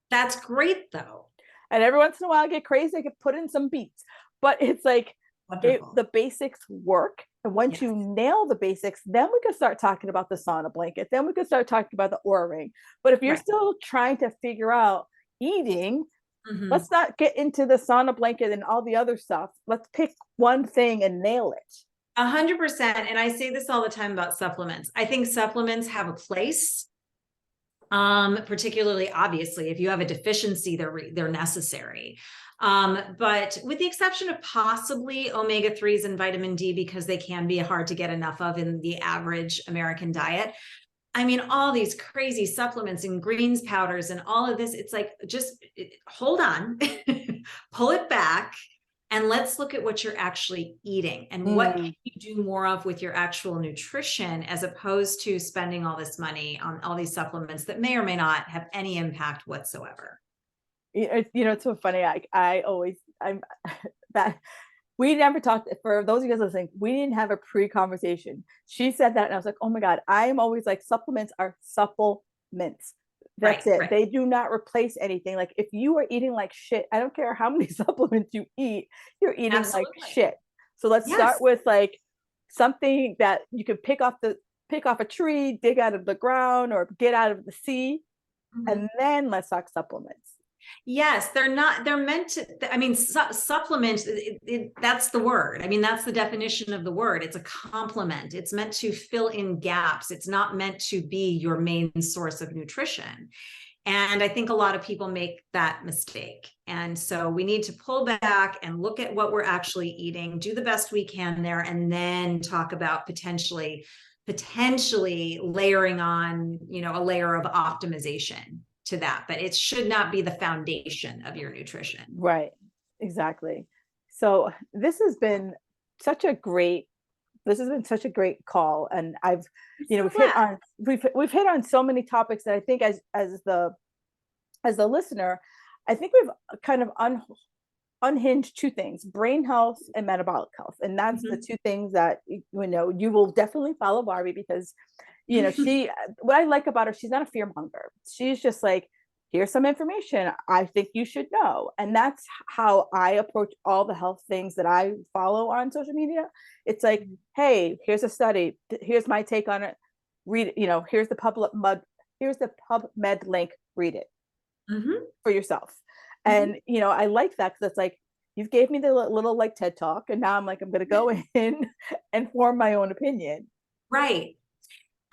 That's great, though. And every once in a while, I get crazy. I can put in some beets, but it's like Wonderful. the basics work. And once Yes. you nail the basics, then we can start talking about the sauna blanket. Then we can start talking about the Oura ring. But if you're Right. still trying to figure out eating, Mhm. let's not get into the sauna blanket and all the other stuff. Let's pick one thing and nail it. 100%. And I say this all the time about supplements. I think supplements have a place. Particularly, obviously, if you have a deficiency, they're necessary. But with the exception of possibly omega-3s and vitamin D, because they can be hard to get enough of in the average American diet. I mean, all these crazy supplements and greens powders and all of this, it's like, just hold on, pull it back, and let's look at what you're actually eating and what can Mm. you do more of with your actual nutrition, as opposed to spending all this money on all these supplements that may or may not have any impact whatsoever. It's so funny. I'm that we never talked. For those of you guys listening, we didn't have a pre-conversation. She said that, and I was like, oh my God, I am always like, supplements are supplements. Right, That's it. right. They do not replace anything. Like if you are eating like shit, I don't care how many supplements you eat, you're eating like Absolutely. shit. So let's start Yes. with like something that you can pick off a tree, dig out of the ground, or get out of the sea, Mhm. and then let's talk supplements. Yes, they're meant to, I mean, supplement, that's the word. I mean, that's the definition of the word. It's a complement. It's meant to fill in gaps. It's not meant to be your main source of nutrition. And I think a lot of people make that mistake. And so we need to pull back and look at what we're actually eating, do the best we can there, and then talk about potentially layering on, a layer of optimization to that. But it should not be the foundation of your nutrition. Right. Exactly. So such a great this has been such a great call, and I'm so glad. we've hit on so many topics that I think as the listener, I think we've kind of unhinged two things: brain health and metabolic health. And that's the Mhm. two things that you will definitely follow Barbie, because she what I like about her, she's not a fear monger. She's just like, here's some information I think you should know. And that's how I approach all the health things that I follow on social media. It's like, hey, here's a study. Here's my take on it. Read it. Here's the PubMed link. Read it for yourself. And, I like that because it's like, you've gave me the little like TED talk, and now I'm like, I'm going to go in and form my own opinion. Right.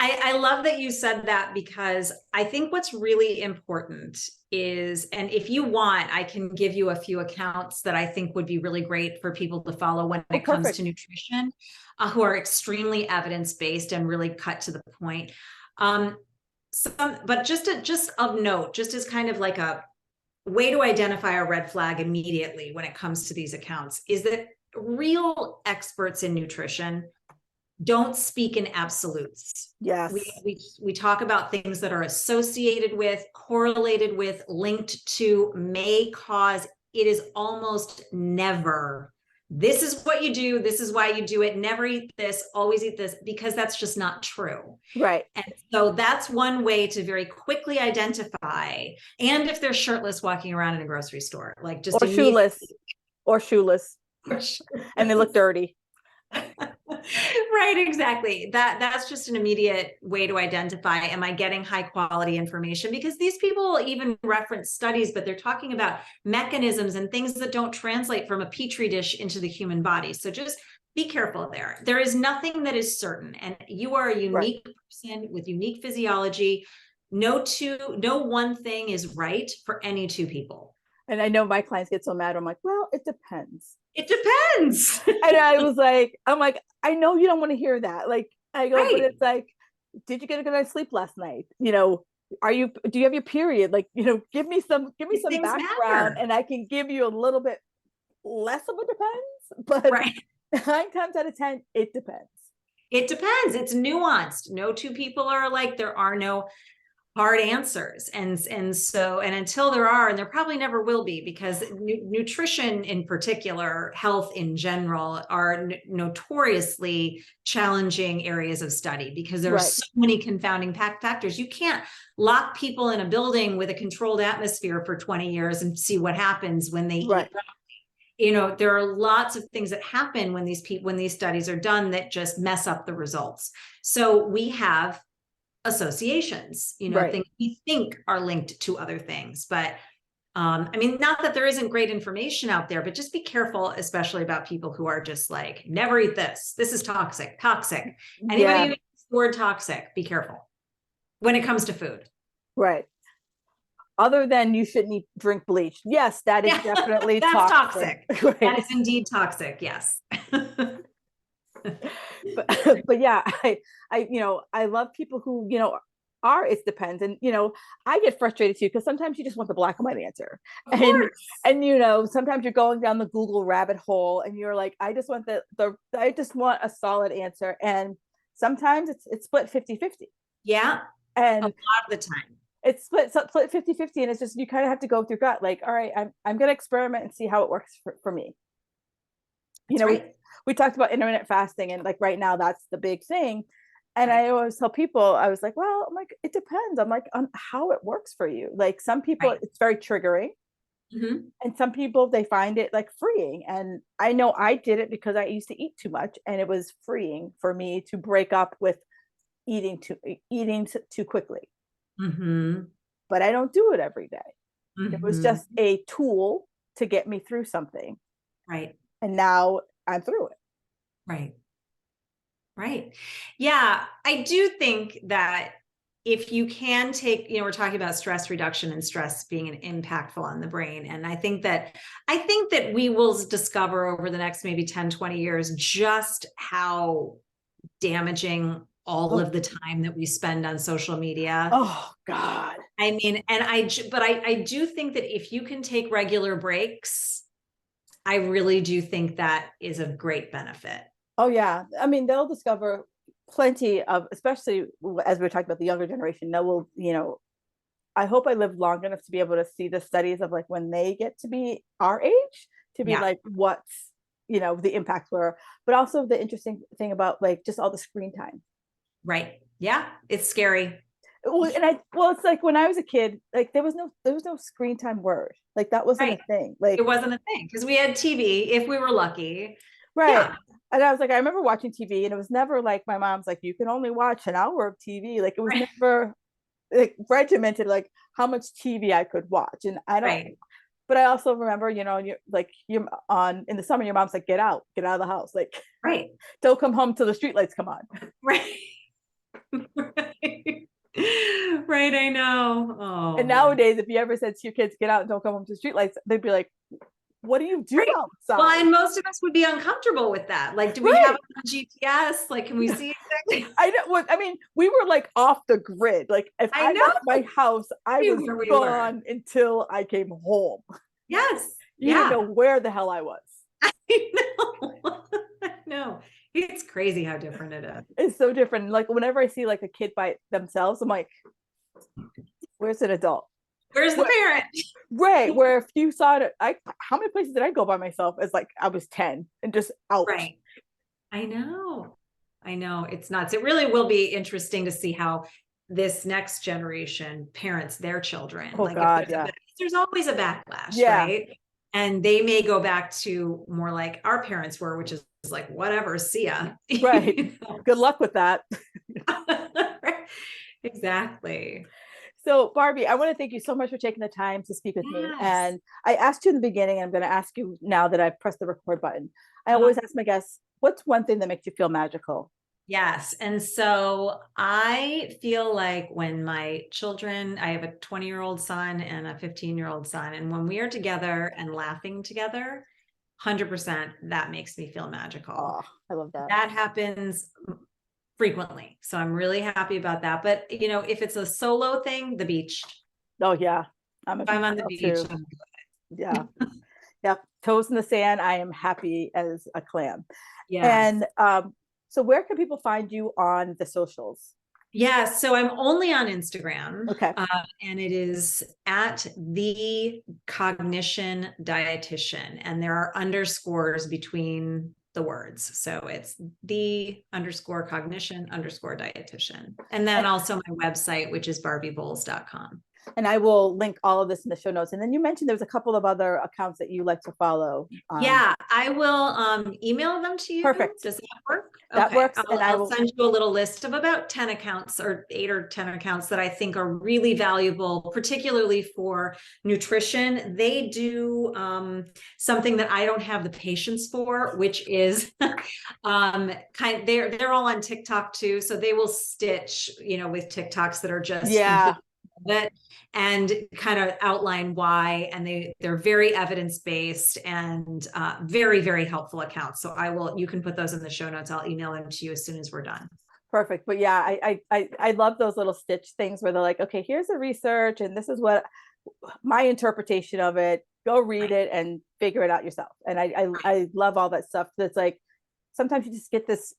I love that you said that, because I think what's really important is, and if you want, I can give you a few accounts that I think would be really great for people to follow when it comes to nutrition, who are extremely evidence-based and really cut to the point. But just of note, just as kind of like a way to identify a red flag immediately when it comes to these accounts, is that real experts in nutrition don't speak in absolutes. Yes. We talk about things that are associated with, correlated with, linked to, may cause. It is almost never, this is what you do, this is why you do it, never eat this, always eat this, because that's just not true. Right. And so that's one way to very quickly identify. And if they're shirtless walking around in a grocery store, like just or shoeless and they look dirty. Right, exactly. That's just an immediate way to identify, am I getting high quality information? Because these people even reference studies, but they're talking about mechanisms and things that don't translate from a petri dish into the human body. So just be careful there. There is nothing that is certain, and you are a unique person with unique physiology. No one thing is right for any two people. And I know my clients get so mad. I'm like, well, it depends. It depends. And I'm like, I know you don't want to hear that. Like, I go, but it's like, did you get a good night's sleep last night? Do you have your period? Like, give me some background matter. And I can give you a little bit less of a depends, but 9 times out of 10, it depends. It depends. It's nuanced. No two people are alike. There are no hard answers. And until there are, and there probably never will be, because nutrition in particular, health in general, are notoriously challenging areas of study, because there are so many confounding factors. You can't lock people in a building with a controlled atmosphere for 20 years and see what happens when they eat. There are lots of things that happen when these studies are done that just mess up the results. So we have associations, things we think are linked to other things. But not that there isn't great information out there, but just be careful, especially about people who are just like, never eat this. This is toxic. Anybody who uses the word toxic, be careful when it comes to food. Right. Other than you shouldn't drink bleach. Yes, that is definitely that's toxic. That is indeed toxic. Yes. but yeah, I love people who, it depends. And, I get frustrated too, because sometimes you just want the black and white answer. And sometimes you're going down the Google rabbit hole and you're like, I just want I just want a solid answer. And sometimes it's split 50-50. Yeah. And a lot of the time it's split 50-50. And it's just, you kind of have to go through gut, like, all right, I'm going to experiment and see how it works for me. We talked about intermittent fasting, and like right now that's the big thing. And I always tell people, I was like, well, I'm like, it depends. I'm like, on how it works for you. Like some people, it's very triggering. And some people, they find it like freeing. And I know I did it because I used to eat too much, and it was freeing for me to break up with eating too quickly. But I don't do it every day. It was just a tool to get me through something. Right. And now I'm through it. Right. Yeah. I do think that if you can take, we're talking about stress reduction and stress being impactful on the brain. And I think that we will discover over the next maybe 10, 20 years, just how damaging all of the time that we spend on social media. Oh God. I do think that if you can take regular breaks, I really do think that is of great benefit. Oh yeah. They'll discover plenty of, especially as we're talking about the younger generation, I hope I live long enough to be able to see the studies of like when they get to be our age, to be like, what's, the impacts were, but also the interesting thing about like just all the screen time. Right. Yeah. It's scary. Well, it's like when I was a kid, like there was no screen time word. Like that wasn't a Right. thing. Like It wasn't a thing because we had TV if we were lucky. right. Yeah. And I was like, I remember watching TV and it was never like my mom's like, you can only watch an hour of TV. Like it was Right. never like regimented like how much TV I could watch. And I don't Right. but I also remember, you're on in the summer, your mom's like, get out of the house. Like Right. don't come home till the streetlights come on. Right. Right. Right. I know. And Oh. nowadays, if you ever said to your kids, get out and don't come home to the streetlights, they'd be like, what do you do Right. outside? Well, and most of us would be uncomfortable with that. Like, do we Right. have a GPS? Like, can we see exactly? I know what I mean. We were like off the grid. Like if I I know left my house, I was where we gone were. until I came home. Yes. You didn't know Yeah. where the hell I was. I know. I know. It's crazy how different it is. It's so different. Like whenever I see like a kid by themselves, I'm like, where's an adult? Where's the parent? Right. Where if you saw it, how many places did I go by myself as like I was 10 and just out? Right. I know. I know. It's nuts. It really will be interesting to see how this next generation parents their children. Oh Like God, if yeah. there's always a backlash, Yeah. right? And they may go back to more like our parents were, which is like, whatever, see ya. Right. You know? Good luck with that. Exactly. So, Barbie, I want to thank you so much for taking the time to speak with me. Yes. And I asked you in the beginning, and I'm going to ask you now that I've pressed the record button. I Uh-huh. always ask my guests, what's one thing that makes you feel magical? Yes. And so I feel like when my children, I have a 20-year-old son and a 15-year-old son, and when we are together and laughing together, 100%, that makes me feel magical. Oh, I love that. That happens frequently. So I'm really happy about that. But, if it's a solo thing, the beach. Oh, yeah. If I'm on the beach, too. I'm Yeah. Yeah. Toes in the sand. I am happy as a clam. Yes. And so where can people find you on the socials? Yeah, so I'm only on Instagram. Okay. And it is at the cognition dietitian, and there are underscores between the words. So it's the underscore cognition underscore dietitian. And then also my website, which is barbieboules.com. And I will link all of this in the show notes. And then you mentioned there's a couple of other accounts that you like to follow. Yeah, I will email them to you. Perfect. Does that work? That works. I'll send you a little list of about 10 accounts, or 8 or 10 accounts that I think are really valuable, particularly for nutrition. They do something that I don't have the patience for, which is they're all on TikTok too. So they will stitch, with TikToks that are just that and kind of outline why, and they're very evidence-based and very, very helpful accounts. So you can put those in the show notes. I'll email them to you as soon as we're done. Perfect. But yeah, I love those little stitch things where they're like, okay, here's the research and this is what my interpretation of it. Go read it and figure it out yourself. And I love all that stuff. That's like, sometimes you just get this,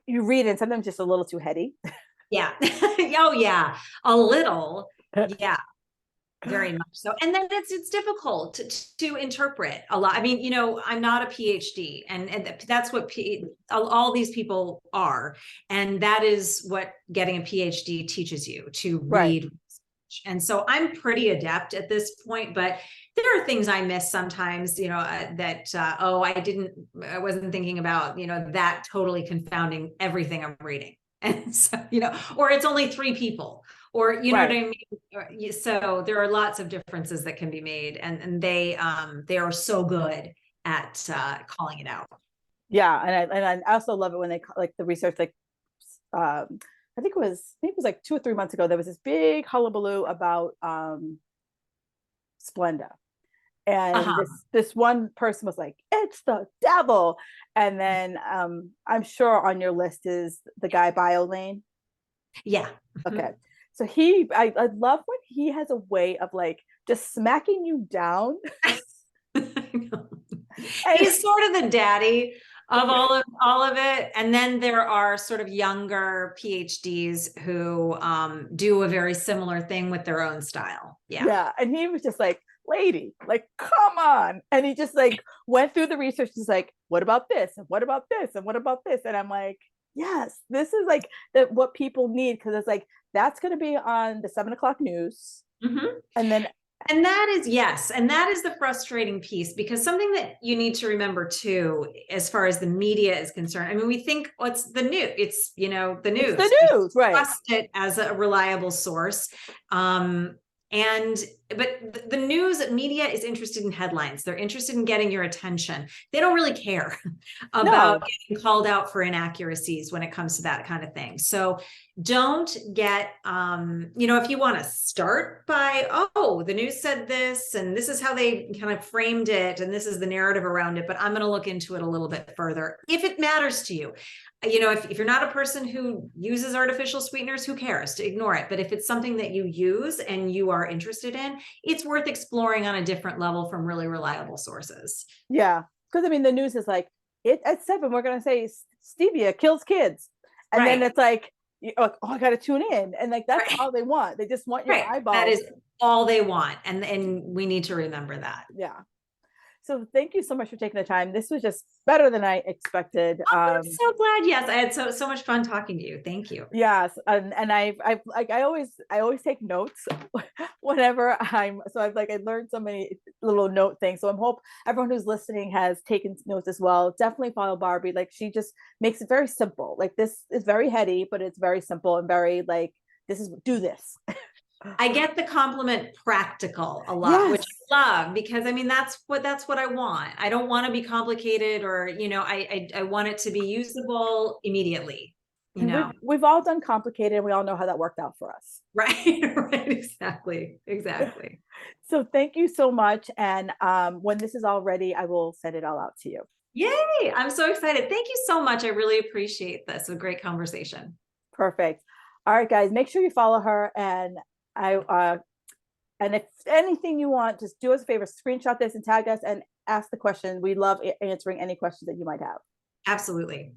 you read it and sometimes just a little too heady. Yeah. Oh yeah. A little. Yeah. Very much so. And then it's difficult to interpret a lot. I mean, I'm not a PhD, and that's what all these people are. And that is what getting a PhD teaches you, to read. Right. And so I'm pretty adept at this point, but there are things I miss sometimes, I wasn't thinking about, that totally confounding everything I'm reading. And so, or it's only 3 people, or, you know what I mean? So there are lots of differences that can be made, and they are so good at calling it out. Yeah. And I also love it when they like the research, like, I think it was like 2 or 3 months ago, there was this big hullabaloo about Splenda. And this one person was like, it's the devil. And then I'm sure on your list is the guy BioLane. Yeah. Okay. So I love when he has a way of like just smacking you down. He's sort of the daddy of all of it. And then there are sort of younger PhDs who do a very similar thing with their own style. Yeah. Yeah. And he was just like, lady, like, come on. And he just like went through the research. He's like, what about this? And what about this? And what about this? And I'm like, Yes, this is like what people need, because it's like that's going to be on the 7 o'clock news, and then and that is, yes, and that is the frustrating piece, because something that you need to remember too, as far as the media is concerned, I mean, we think what's the news? It's, the news. it's the news, right? Trust it as a reliable source. But the news media is interested in headlines. They're interested in getting your attention. They don't really care about getting called out for inaccuracies when it comes to that kind of thing. So don't get, if you want to start by, oh, the news said this, and this is how they kind of framed it, and this is the narrative around it, but I'm going to look into it a little bit further. If it matters to you, if you're not a person who uses artificial sweeteners, who cares to ignore it? But if it's something that you use and you are interested in, it's worth exploring on a different level from really reliable sources. Yeah. Because I mean, the news is like, at 7, we're going to say stevia kills kids. And then it's like, oh, I got to tune in. And like, that's all they want. They just want your eyeballs. That is all they want. And we need to remember that. Yeah. So thank you so much for taking the time. This was just better than I expected. I'm so glad. Yes, I had so much fun talking to you. Thank you. Yes, and I always take notes whenever I learned so many little note things. So I hope everyone who's listening has taken notes as well. Definitely follow Barbie. Like, she just makes it very simple. Like, this is very heady, but it's very simple and very like, do this. I get the compliment practical a lot, which I love, because I mean, that's what I want. I don't want to be complicated, or, I want it to be usable immediately. We've all done complicated, and we all know how that worked out for us. Right. Exactly. So thank you so much. And when this is all ready, I will send it all out to you. Yay. I'm so excited. Thank you so much. I really appreciate this. A great conversation. Perfect. All right, guys, make sure you follow her, and and if anything you want, just do us a favor, screenshot this and tag us and ask the question. We love answering any questions that you might have. Absolutely.